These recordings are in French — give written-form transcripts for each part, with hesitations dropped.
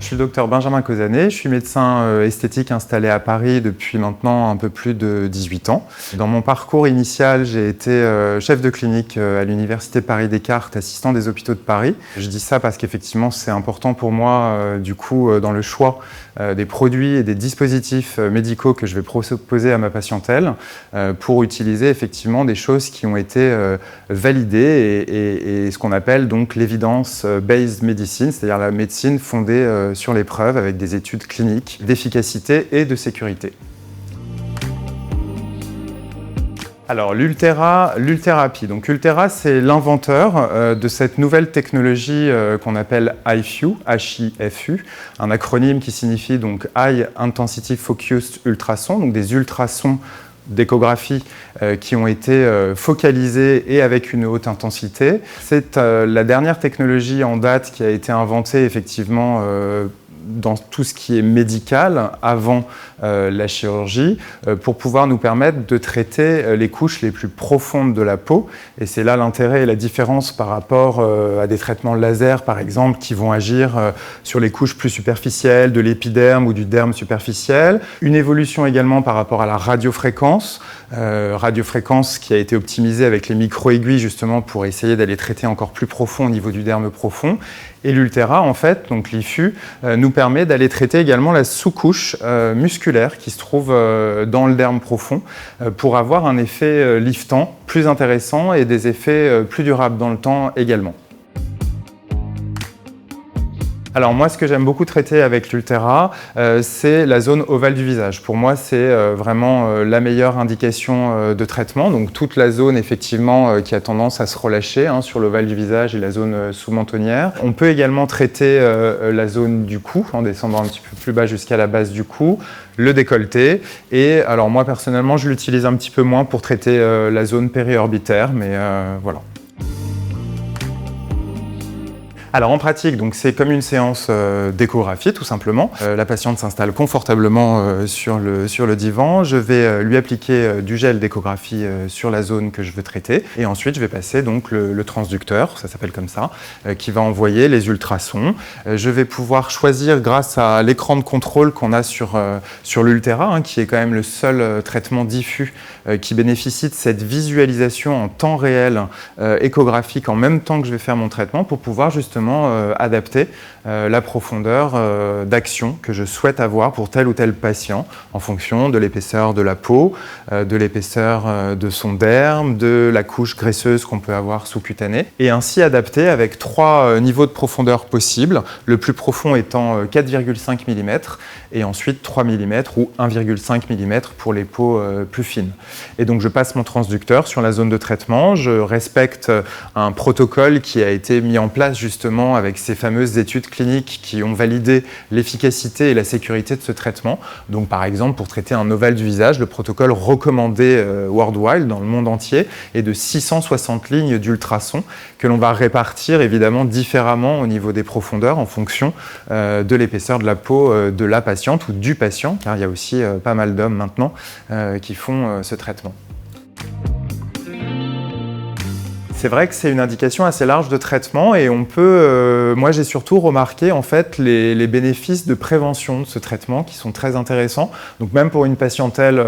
Je suis le docteur Benjamin Causanet, je suis médecin esthétique installé à Paris depuis maintenant un peu plus de 18 ans. Dans mon parcours initial, j'ai été chef de clinique à l'Université Paris-Descartes, assistant des hôpitaux de Paris. Je dis ça parce qu'effectivement c'est important pour moi dans le choix des produits et des dispositifs médicaux que je vais proposer à ma patientèle pour utiliser effectivement des choses qui ont été validées et ce qu'on appelle donc l'evidence-based medicine, c'est-à-dire la médecine fondée sur les preuves avec des études cliniques d'efficacité et de sécurité. Alors l'Ultherapy. Donc Ulthera, c'est l'inventeur de cette nouvelle technologie qu'on appelle HIFU, H-I-F-U, un acronyme qui signifie donc High Intensity Focused Ultrason, donc des ultrasons d'échographie qui ont été focalisés et avec une haute intensité. C'est la dernière technologie en date qui a été inventée effectivement dans tout ce qui est médical avant la chirurgie pour pouvoir nous permettre de traiter les couches les plus profondes de la peau. Et c'est là l'intérêt et la différence par rapport à des traitements laser par exemple qui vont agir sur les couches plus superficielles de l'épiderme ou du derme superficiel. Une évolution également par rapport à la radiofréquence, radiofréquence qui a été optimisée avec les micro-aiguilles justement pour essayer d'aller traiter encore plus profond au niveau du derme profond. Et l'Ulthera, en fait, donc l'IFU, nous permet d'aller traiter également la sous-couche musculaire qui se trouve dans le derme profond pour avoir un effet liftant plus intéressant et des effets plus durables dans le temps également. Alors moi, ce que j'aime beaucoup traiter avec l'Ulthera, c'est la zone ovale du visage. Pour moi, c'est vraiment la meilleure indication de traitement. Donc toute la zone, effectivement, qui a tendance à se relâcher sur l'ovale du visage et la zone sous-mentonnière. On peut également traiter la zone du cou, en descendant un petit peu plus bas jusqu'à la base du cou, le décolleté. Et alors moi, personnellement, je l'utilise un petit peu moins pour traiter la zone périorbitaire, mais voilà. Alors en pratique, donc c'est comme une séance d'échographie tout simplement. La patiente s'installe confortablement sur le divan. Je vais lui appliquer du gel d'échographie sur la zone que je veux traiter. Et ensuite, je vais passer donc le transducteur, ça s'appelle comme ça, qui va envoyer les ultrasons. Je vais pouvoir choisir grâce à l'écran de contrôle qu'on a sur l'Ulthera, qui est quand même le seul traitement diffus qui bénéficie de cette visualisation en temps réel échographique en même temps que je vais faire mon traitement pour pouvoir justement adapter la profondeur d'action que je souhaite avoir pour tel ou tel patient en fonction de l'épaisseur de la peau, de l'épaisseur de son derme, de la couche graisseuse qu'on peut avoir sous-cutanée et ainsi adapter avec 3 niveaux de profondeur possibles, le plus profond étant 4,5 mm et ensuite 3 mm ou 1,5 mm pour les peaux plus fines. Et donc je passe mon transducteur sur la zone de traitement, je respecte un protocole qui a été mis en place justement avec ces fameuses études cliniques qui ont validé l'efficacité et la sécurité de ce traitement. Donc par exemple, pour traiter un ovale du visage, le protocole recommandé worldwide dans le monde entier est de 660 lignes d'ultrasons que l'on va répartir évidemment différemment au niveau des profondeurs en fonction de l'épaisseur de la peau de la patiente ou du patient, car il y a aussi pas mal d'hommes maintenant qui font ce traitement. C'est vrai que c'est une indication assez large de traitement et on peut, moi j'ai surtout remarqué en fait les bénéfices de prévention de ce traitement qui sont très intéressants. Donc même pour une patientèle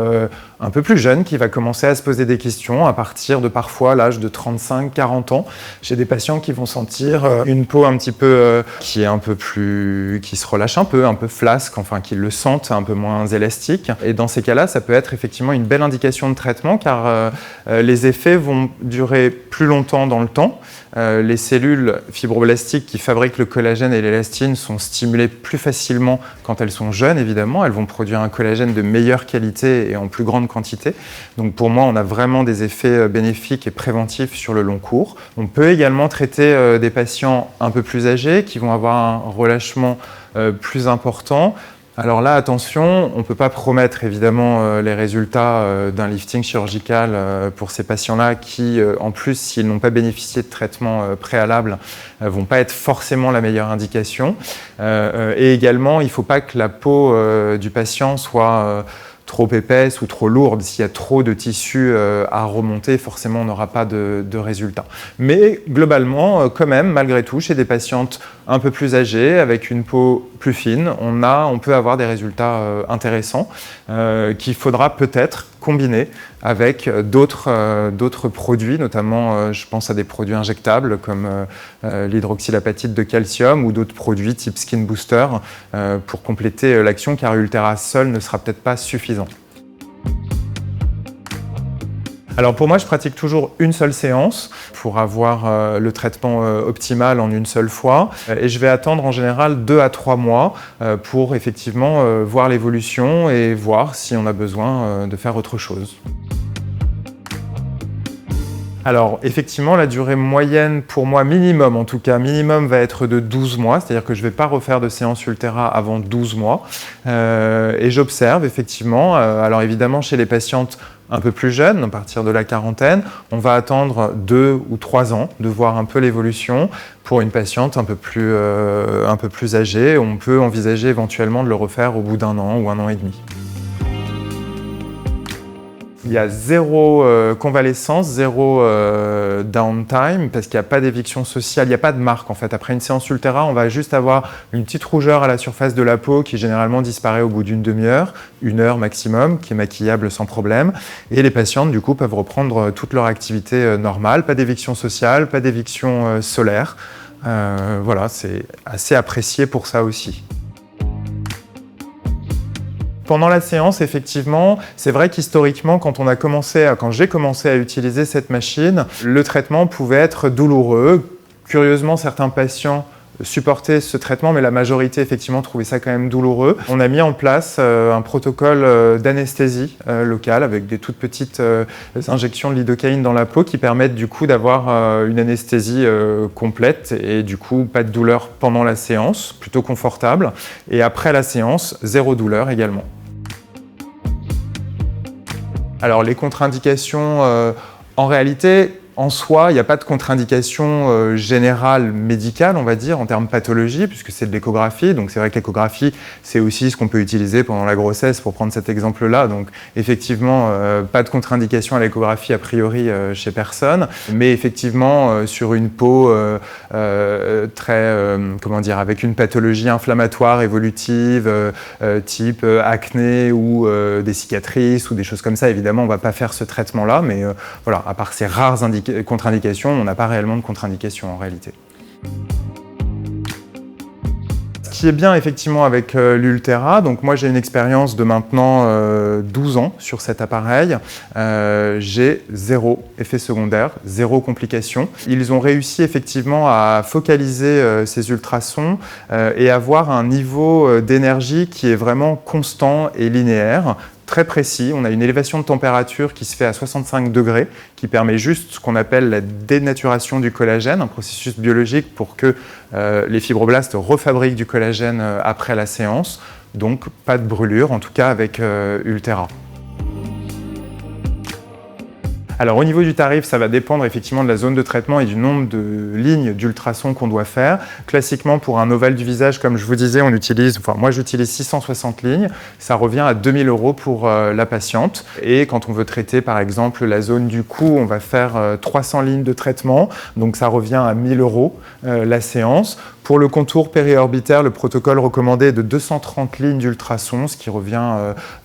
un peu plus jeune qui va commencer à se poser des questions à partir de parfois l'âge de 35-40 ans. J'ai des patients qui vont sentir une peau un petit peu qui est un peu plus, qui se relâche un peu flasque, enfin qui le sentent un peu moins élastique. Et dans ces cas-là, ça peut être effectivement une belle indication de traitement car les effets vont durer plus longtemps dans le temps. Les cellules fibroblastiques qui fabriquent le collagène et l'élastine sont stimulées plus facilement quand elles sont jeunes, évidemment. Elles vont produire un collagène de meilleure qualité et en plus grande quantité. Donc pour moi, on a vraiment des effets bénéfiques et préventifs sur le long cours. On peut également traiter des patients un peu plus âgés qui vont avoir un relâchement plus important. Alors là, attention, on ne peut pas promettre évidemment les résultats d'un lifting chirurgical pour ces patients-là qui, en plus, s'ils n'ont pas bénéficié de traitement préalable, ne vont pas être forcément la meilleure indication. Et également, il ne faut pas que la peau du patient soit trop épaisse ou trop lourde. S'il y a trop de tissu à remonter, forcément on n'aura pas de résultat. Mais globalement, quand même, malgré tout, chez des patientes un peu plus âgées, avec une peau plus fine, on peut avoir des résultats intéressants qu'il faudra peut-être combiner avec d'autres produits, notamment je pense à des produits injectables comme l'hydroxylapatite de calcium ou d'autres produits type Skin Booster pour compléter l'action, car Ultera seul ne sera peut-être pas suffisant. Alors pour moi, je pratique toujours une seule séance pour avoir le traitement optimal en une seule fois. Et je vais attendre en général 2 à 3 mois pour effectivement voir l'évolution et voir si on a besoin de faire autre chose. Alors effectivement, la durée moyenne pour moi, minimum en tout cas, minimum va être de 12 mois, c'est-à-dire que je ne vais pas refaire de séance Ultera avant 12 mois. Et j'observe effectivement, alors évidemment chez les patientes un peu plus jeunes, à partir de la quarantaine, on va attendre 2 ou 3 ans de voir un peu l'évolution. Pour une patiente un peu plus âgée, on peut envisager éventuellement de le refaire au bout d'1 an ou 1 an et demi. Il y a 0 convalescence, 0 downtime, parce qu'il n'y a pas d'éviction sociale, il n'y a pas de marque en fait. Après une séance Ultera, on va juste avoir une petite rougeur à la surface de la peau qui généralement disparaît au bout d'une demi-heure, 1 heure maximum, qui est maquillable sans problème. Et les patientes du coup peuvent reprendre toute leur activité normale, pas d'éviction sociale, pas d'éviction solaire. Voilà, c'est assez apprécié pour ça aussi. Pendant la séance, effectivement, c'est vrai qu'historiquement, quand j'ai commencé à utiliser cette machine, le traitement pouvait être douloureux. Curieusement, certains patients supportaient ce traitement, mais la majorité, effectivement, trouvait ça quand même douloureux. On a mis en place un protocole d'anesthésie locale avec des toutes petites injections de lidocaïne dans la peau qui permettent du coup d'avoir une anesthésie complète et du coup pas de douleur pendant la séance, plutôt confortable. Et après la séance, 0 douleur également. Alors les contre-indications, en réalité, en soi, il n'y a pas de contre-indication générale médicale, on va dire, en termes pathologie, puisque c'est de l'échographie. Donc c'est vrai que l'échographie, c'est aussi ce qu'on peut utiliser pendant la grossesse, pour prendre cet exemple-là. Donc effectivement, pas de contre-indication à l'échographie a priori chez personne. Mais effectivement, sur une peau avec une pathologie inflammatoire évolutive, type acné ou des cicatrices ou des choses comme ça, évidemment, on ne va pas faire ce traitement-là. Mais voilà, à part ces rares contre-indications, on n'a pas réellement de contre-indications en réalité. Ce qui est bien effectivement avec l'Ultera, donc moi j'ai une expérience de maintenant 12 ans sur cet appareil, j'ai 0 effet secondaire, 0 complication. Ils ont réussi effectivement à focaliser ces ultrasons et avoir un niveau d'énergie qui est vraiment constant et linéaire. Très précis, on a une élévation de température qui se fait à 65 degrés, qui permet juste ce qu'on appelle la dénaturation du collagène, un processus biologique pour que les fibroblastes refabriquent du collagène après la séance. Donc pas de brûlure, en tout cas avec Ultera. Alors au niveau du tarif, ça va dépendre effectivement de la zone de traitement et du nombre de lignes d'ultrasons qu'on doit faire. Classiquement, pour un ovale du visage, comme je vous disais, moi j'utilise 660 lignes. Ça revient à 2 000 € pour la patiente. Et quand on veut traiter par exemple la zone du cou, on va faire 300 lignes de traitement. Donc ça revient à 1 000 € la séance. Pour le contour périorbitaire, le protocole recommandé est de 230 lignes d'ultrasons, ce qui revient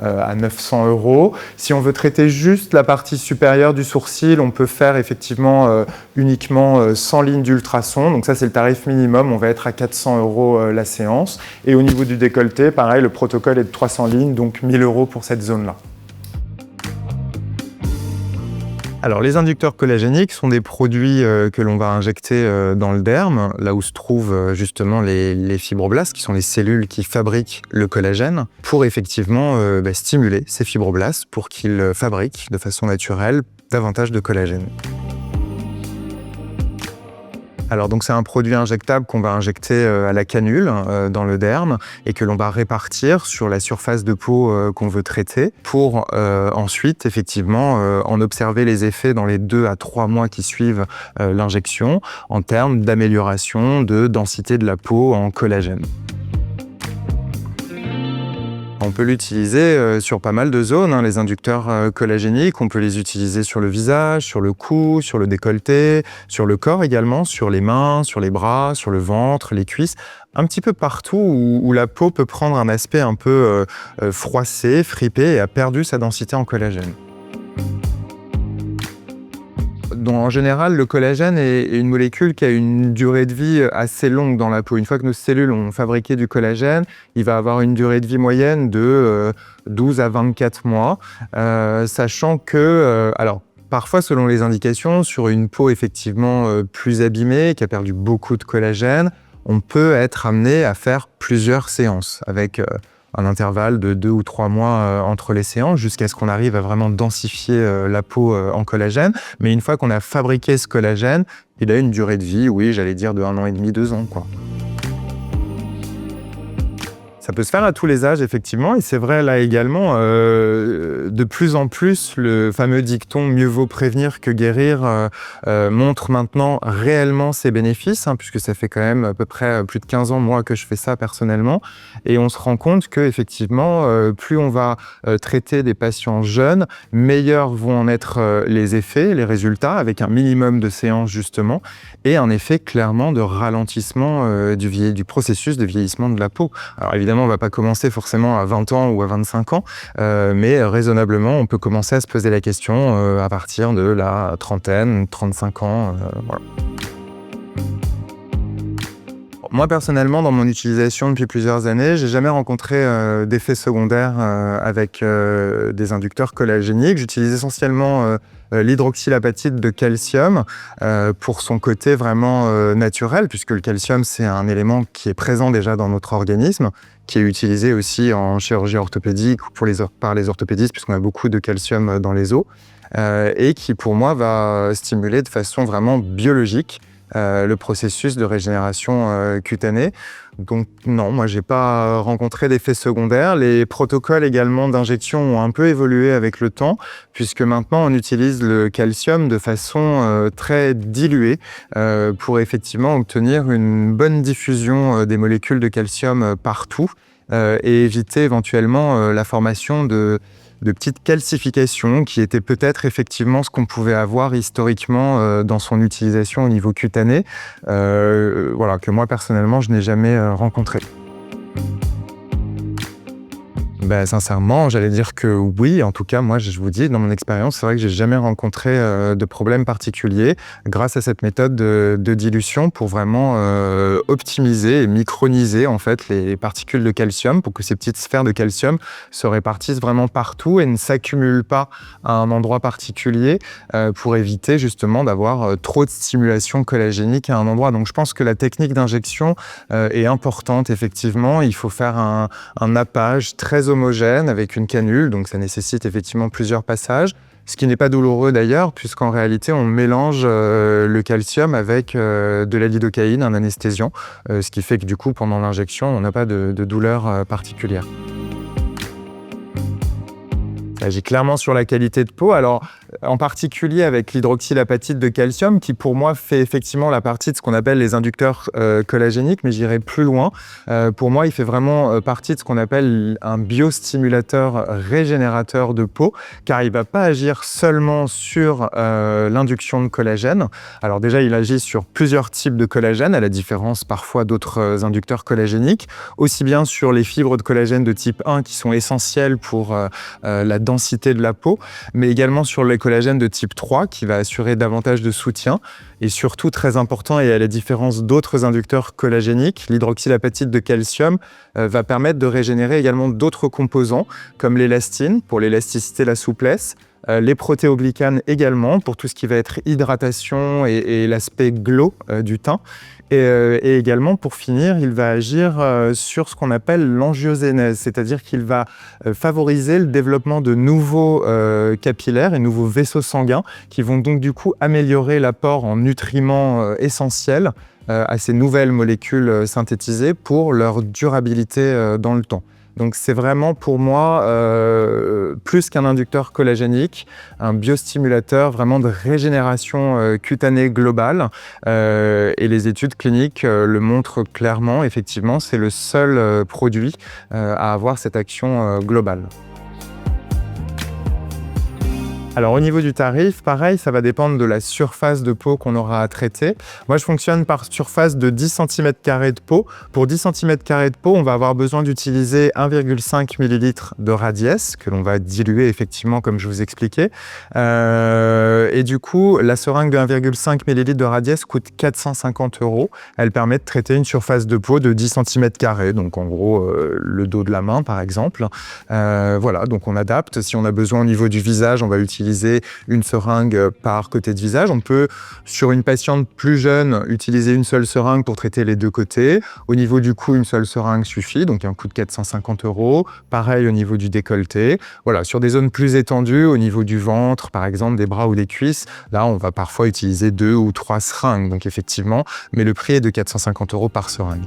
à 900 €. Si on veut traiter juste la partie supérieure du sourcil, on peut faire effectivement uniquement 100 lignes d'ultrasons. Donc ça, c'est le tarif minimum. On va être à 400 € la séance. Et au niveau du décolleté, pareil, le protocole est de 300 lignes, donc 1 000 € pour cette zone-là. Alors, les inducteurs collagéniques sont des produits que l'on va injecter dans le derme, là où se trouvent justement les fibroblastes, qui sont les cellules qui fabriquent le collagène, pour effectivement stimuler ces fibroblastes pour qu'ils fabriquent de façon naturelle davantage de collagène. Alors donc c'est un produit injectable qu'on va injecter à la canule dans le derme et que l'on va répartir sur la surface de peau qu'on veut traiter pour ensuite effectivement en observer les effets dans les 2 à 3 mois qui suivent l'injection en termes d'amélioration de densité de la peau en collagène. On peut l'utiliser sur pas mal de zones, hein, les inducteurs collagéniques. On peut les utiliser sur le visage, sur le cou, sur le décolleté, sur le corps également, sur les mains, sur les bras, sur le ventre, les cuisses, un petit peu partout où la peau peut prendre un aspect un peu froissé, fripé et a perdu sa densité en collagène. Donc, en général, le collagène est une molécule qui a une durée de vie assez longue dans la peau. Une fois que nos cellules ont fabriqué du collagène, il va avoir une durée de vie moyenne de 12 à 24 mois, sachant que, alors, parfois, selon les indications, sur une peau effectivement plus abîmée, qui a perdu beaucoup de collagène, on peut être amené à faire plusieurs séances avec un intervalle de 2 ou 3 mois entre les séances jusqu'à ce qu'on arrive à vraiment densifier la peau en collagène. Mais une fois qu'on a fabriqué ce collagène, il a une durée de vie, oui, j'allais dire de 1 an et demi, 2 ans, quoi. Ça peut se faire à tous les âges, effectivement, et c'est vrai là également, de plus en plus, le fameux dicton « mieux vaut prévenir que guérir » montre maintenant réellement ses bénéfices, hein, puisque ça fait quand même à peu près plus de 15 ans, moi, que je fais ça personnellement, et on se rend compte qu'effectivement, plus on va traiter des patients jeunes, meilleurs vont en être les effets, les résultats, avec un minimum de séances justement, et un effet clairement de ralentissement du processus de vieillissement de la peau. Alors évidemment, on ne va pas commencer forcément à 20 ans ou à 25 ans, mais raisonnablement, on peut commencer à se poser la question à partir de la trentaine, 35 ans. Voilà. Moi, personnellement, dans mon utilisation depuis plusieurs années, j'ai jamais rencontré d'effets secondaires avec des inducteurs collagéniques. J'utilise essentiellement l'hydroxylapatite de calcium pour son côté vraiment naturel, puisque le calcium, c'est un élément qui est présent déjà dans notre organisme, qui est utilisé aussi en chirurgie orthopédique ou par les orthopédistes, puisqu'on a beaucoup de calcium dans les os, et qui, pour moi, va stimuler de façon vraiment biologique le processus de régénération cutanée. Donc non, moi j'ai pas rencontré d'effets secondaires. Les protocoles également d'injection ont un peu évolué avec le temps, puisque maintenant on utilise le calcium de façon très diluée pour effectivement obtenir une bonne diffusion des molécules de calcium partout et éviter éventuellement la formation de petites calcifications qui étaient peut-être effectivement ce qu'on pouvait avoir historiquement dans son utilisation au niveau cutané, voilà, que moi personnellement je n'ai jamais rencontré. Ben, sincèrement, j'allais dire que oui. En tout cas, moi, je vous dis, dans mon expérience, c'est vrai que j'ai jamais rencontré de problème particulier grâce à cette méthode de dilution pour vraiment optimiser et microniser en fait les particules de calcium pour que ces petites sphères de calcium se répartissent vraiment partout et ne s'accumulent pas à un endroit particulier pour éviter justement d'avoir trop de stimulation collagénique à un endroit. Donc, je pense que la technique d'injection est importante, effectivement. Il faut faire un nappage très homogène avec une canule, donc ça nécessite effectivement plusieurs passages, ce qui n'est pas douloureux d'ailleurs, puisqu'en réalité on mélange le calcium avec de la lidocaïne, un anesthésiant, ce qui fait que du coup pendant l'injection on n'a pas de douleur particulière. Ça agit clairement sur la qualité de peau. Alors, en particulier avec l'hydroxylapatite de calcium, qui pour moi fait effectivement la partie de ce qu'on appelle les inducteurs collagéniques, mais j'irai plus loin. Pour moi, il fait vraiment partie de ce qu'on appelle un biostimulateur régénérateur de peau, car il ne va pas agir seulement sur l'induction de collagène. Alors déjà, il agit sur plusieurs types de collagène, à la différence parfois d'autres inducteurs collagéniques, aussi bien sur les fibres de collagène de type 1 qui sont essentielles pour la densité de la peau, mais également sur le collagène de type 3 qui va assurer davantage de soutien et surtout très important et à la différence d'autres inducteurs collagéniques, l'hydroxylapatite de calcium va permettre de régénérer également d'autres composants comme l'élastine pour l'élasticité, la souplesse, les protéoglycanes également pour tout ce qui va être hydratation et l'aspect glow du teint. Et également, pour finir, il va agir sur ce qu'on appelle l'angiogénèse, c'est-à-dire qu'il va favoriser le développement de nouveaux capillaires et nouveaux vaisseaux sanguins qui vont donc du coup améliorer l'apport en nutriments essentiels à ces nouvelles molécules synthétisées pour leur durabilité dans le temps. Donc c'est vraiment pour moi plus qu'un inducteur collagénique, un biostimulateur vraiment de régénération cutanée globale. Et les études cliniques le montrent clairement, effectivement, c'est le seul produit à avoir cette action globale. Alors au niveau du tarif, pareil, ça va dépendre de la surface de peau qu'on aura à traiter. Moi, je fonctionne par surface de 10 cm² de peau. Pour 10 cm² de peau, on va avoir besoin d'utiliser 1,5 ml de Radiesse, que l'on va diluer effectivement, comme je vous expliquais. Et du coup, la seringue de 1,5 ml de Radiesse coûte 450 €. Elle permet de traiter une surface de peau de 10 cm², donc en gros le dos de la main par exemple. Voilà, donc on adapte. Si on a besoin au niveau du visage, on va utiliser une seringue par côté de visage. On peut, sur une patiente plus jeune, utiliser une seule seringue pour traiter les deux côtés. Au niveau du cou, une seule seringue suffit, donc un coût de 450 €. Pareil au niveau du décolleté. Voilà, sur des zones plus étendues, au niveau du ventre, par exemple, des bras ou des cuisses, là, on va parfois utiliser 2 ou 3 seringues, donc effectivement, mais le prix est de 450 € par seringue.